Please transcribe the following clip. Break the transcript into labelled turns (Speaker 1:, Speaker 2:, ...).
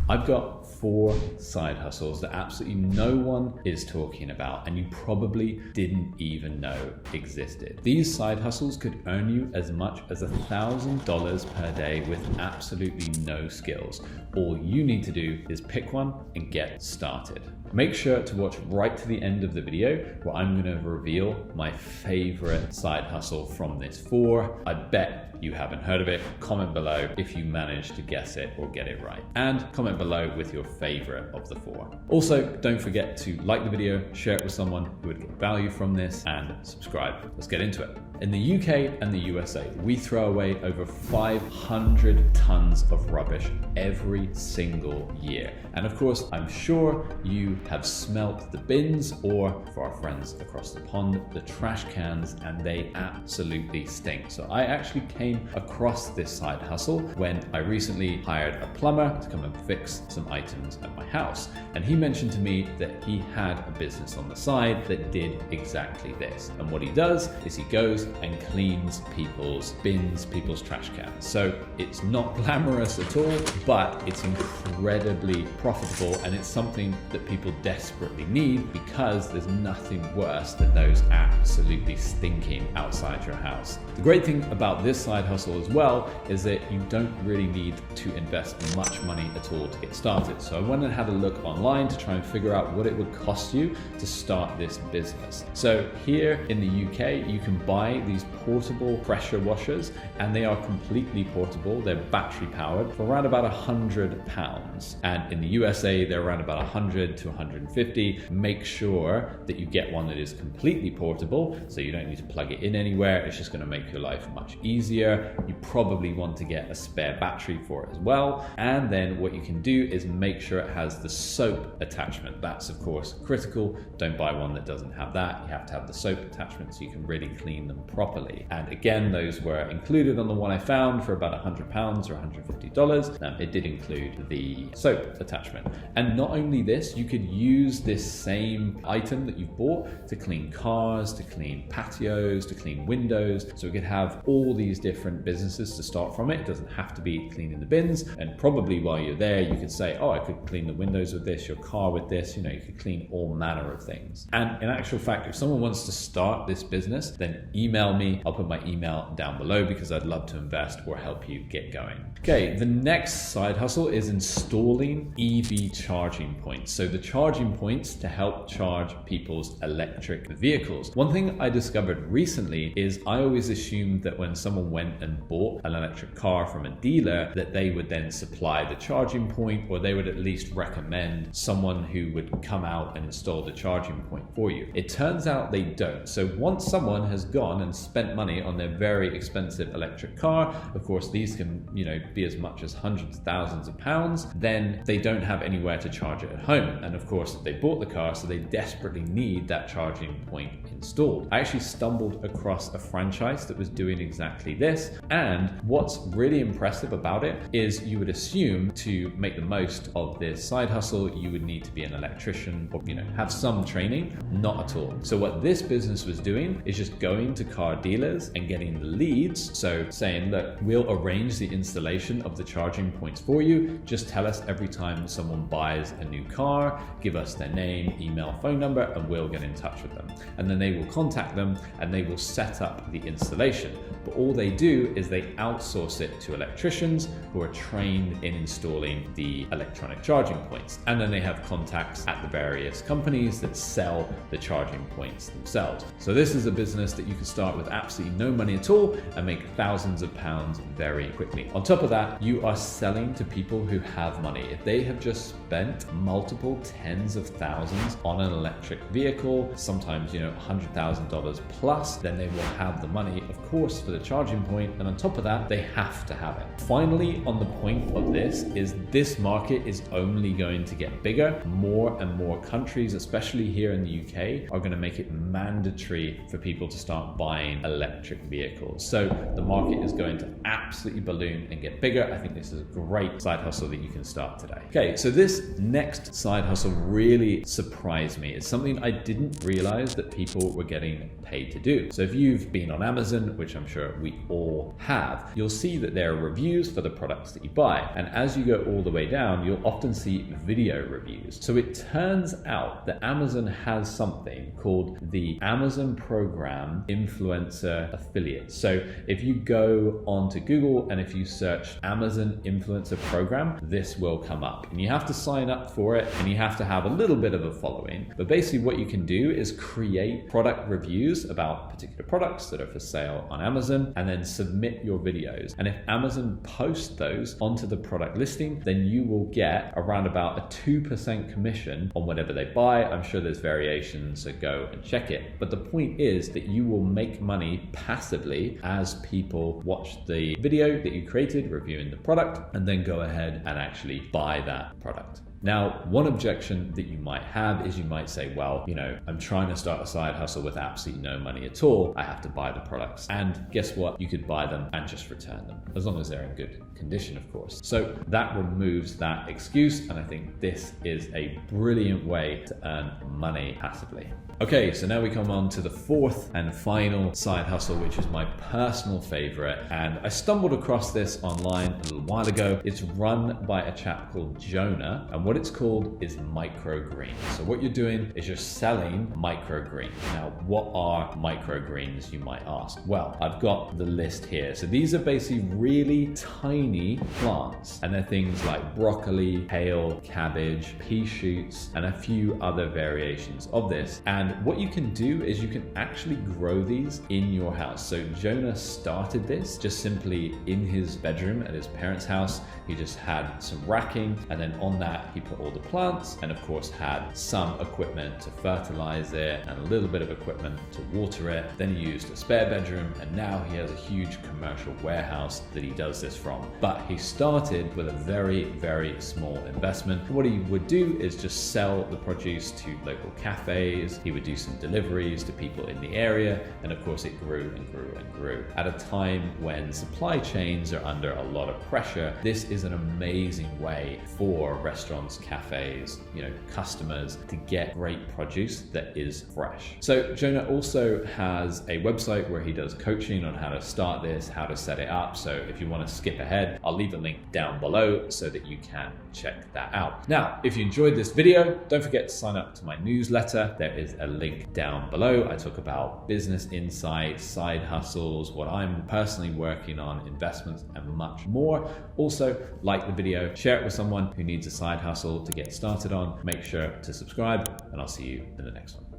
Speaker 1: I've got 4 side hustles that absolutely no one is talking about and you probably didn't even know existed. These side hustles could earn you as much as $1,000 per day with absolutely no skills. All you need to do is pick one and get started. Make sure to watch right to the end of the video where I'm going to reveal my favorite side hustle from this 4. I bet you haven't heard of it. Comment below if you managed to guess it or get it right. And comment below with your favorite of the 4. Also, don't forget to like the video, share it with someone who would get value from this, and subscribe. Let's get into it. In the UK and the USA, we throw away over 500 tons of rubbish every single year. And of course, I'm sure you have smelt the bins, or for our friends across the pond, the trash cans, and they absolutely stink. So I actually came across this side hustle when I recently hired a plumber to come and fix some items at my house. And he mentioned to me that he had a business on the side that did exactly this. And what he does is he goes and cleans people's bins, people's trash cans. So it's not glamorous at all, but it's incredibly profitable, and it's something that people desperately need because there's nothing worse than those absolutely stinking outside your house. The great thing about this side hustle as well is that you don't really need to invest much money at all to get started. So I went and had a look online to try and figure out what it would cost you to start this business. So here in the UK, you can buy these portable pressure washers, and they are completely portable. They're battery powered for around about £100. And in the USA, they're around about 100 to 150. Make sure that you get one that is completely portable, so you don't need to plug it in anywhere. It's just going to make your life much easier. You probably want to get a spare battery for it as well. And then what you can do is make sure it has the soap attachment. That's of course critical. Don't buy one that doesn't have that. You have to have the soap attachment so you can really clean them properly. And again, those were included on the one I found for about £100 or $150. It did include the soap attachment. And not only this, you could use this same item that you've bought to clean cars, to clean patios, to clean windows. So we could have all these different businesses to start from it. It doesn't have to be cleaning the bins. And probably while you're there, you could say, oh, I could clean the windows with this, your car with this, you could clean all manner of things. And in actual fact, if someone wants to start this business, then email me. I'll put my email down below because I'd love to invest or help you get going. Okay, the next side hustle is installing EV charging points. So the charging points to help charge people's electric vehicles. One thing I discovered recently is I always assumed that when someone went and bought an electric car from a dealer, that they would then supply the charging point, or they would at least recommend someone who would come out and install the charging point for you. It turns out they don't. So once someone has gone and spent money on their very expensive electric car, of course these can be as much as hundreds of thousands of pounds, then they don't have anywhere to charge it at home. And of course they bought the car, so they desperately need that charging point installed. I actually stumbled across a franchise that was doing exactly this, and what's really impressive about it is you would assume to make the most of this side hustle you would need to be an electrician or have some training. Not at all. So what this business was doing is just going to car dealers and getting the leads, so saying, look, we'll arrange the installation of the charging points for you. Just tell us every time someone buys a new car, give us their name, email, phone number, and we'll get in touch with them. And then they will contact them and they will set up the installation. But all they do is they outsource it to electricians who are trained in installing the electronic charging points. And then they have contacts at the various companies that sell the charging points themselves. So this is a business that you can start with absolutely no money at all and make thousands of pounds very quickly. On top of that, you are selling to people who have money. If they have just spent multiple tens of thousands on an electric vehicle, sometimes $100,000 plus, then they will have the money, of course, for the charging point, and on top of that, they have to have it. Finally, on the point of this market is only going to get bigger. More and more countries, especially here in the UK, are going to make it mandatory for people to start buying electric vehicles. So the market is going to absolutely balloon and get bigger. I think this is a great side hustle that you can start today. Okay, so this next side hustle really surprised me. It's something I didn't realize that people were getting paid to do. So if you've been on Amazon, which I'm sure we all all have, you'll see that there are reviews for the products that you buy. And as you go all the way down, you'll often see video reviews. So it turns out that Amazon has something called the Amazon Program Influencer Affiliate. So if you go onto Google and if you search Amazon Influencer Program, this will come up. And you have to sign up for it and you have to have a little bit of a following. But basically what you can do is create product reviews about particular products that are for sale on Amazon and then submit your videos. And if Amazon posts those onto the product listing, then you will get around about a 2% commission on whatever they buy. I'm sure there's variations, so go and check it. But the point is that you will make money passively as people watch the video that you created reviewing the product and then go ahead and actually buy that product. Now, one objection that you might have is you might say, well, I'm trying to start a side hustle with absolutely no money at all. I have to buy the products. And guess what? You could buy them and just return them, as long as they're in good condition, of course. So that removes that excuse. And I think this is a brilliant way to earn money passively. Okay, so now we come on to the fourth and final side hustle, which is my personal favorite. And I stumbled across this online a little while ago. It's run by a chap called Jonah. And what it's called is microgreens. So what you're doing is you're selling microgreens. Now, what are microgreens, you might ask? Well, I've got the list here. So these are basically really tiny plants. And they're things like broccoli, kale, cabbage, pea shoots, and a few other variations of this. And what you can do is you can actually grow these in your house. So Jonah started this just simply in his bedroom at his parents' house. He just had some racking, and then on that he put all the plants and of course had some equipment to fertilize it and a little bit of equipment to water it. Then he used a spare bedroom, and now he has a huge commercial warehouse that he does this from. But he started with a very, very small investment. What he would do is just sell the produce to local cafes. He would do some deliveries to people in the area, and of course it grew and grew and grew. At a time when supply chains are under a lot of pressure, this is an amazing way for restaurants, cafes, customers to get great produce that is fresh. So Jonah also has a website where he does coaching on how to start this, how to set it up. So if you want to skip ahead, I'll leave a link down below so that you can check that out. Now, if you enjoyed this video, don't forget to sign up to my newsletter. There is a link down below. I talk about business insights, side hustles, what I'm personally working on, investments, and much more. Also, like the video, share it with someone who needs a side hustle to get started on. Make sure to subscribe, and I'll see you in the next one.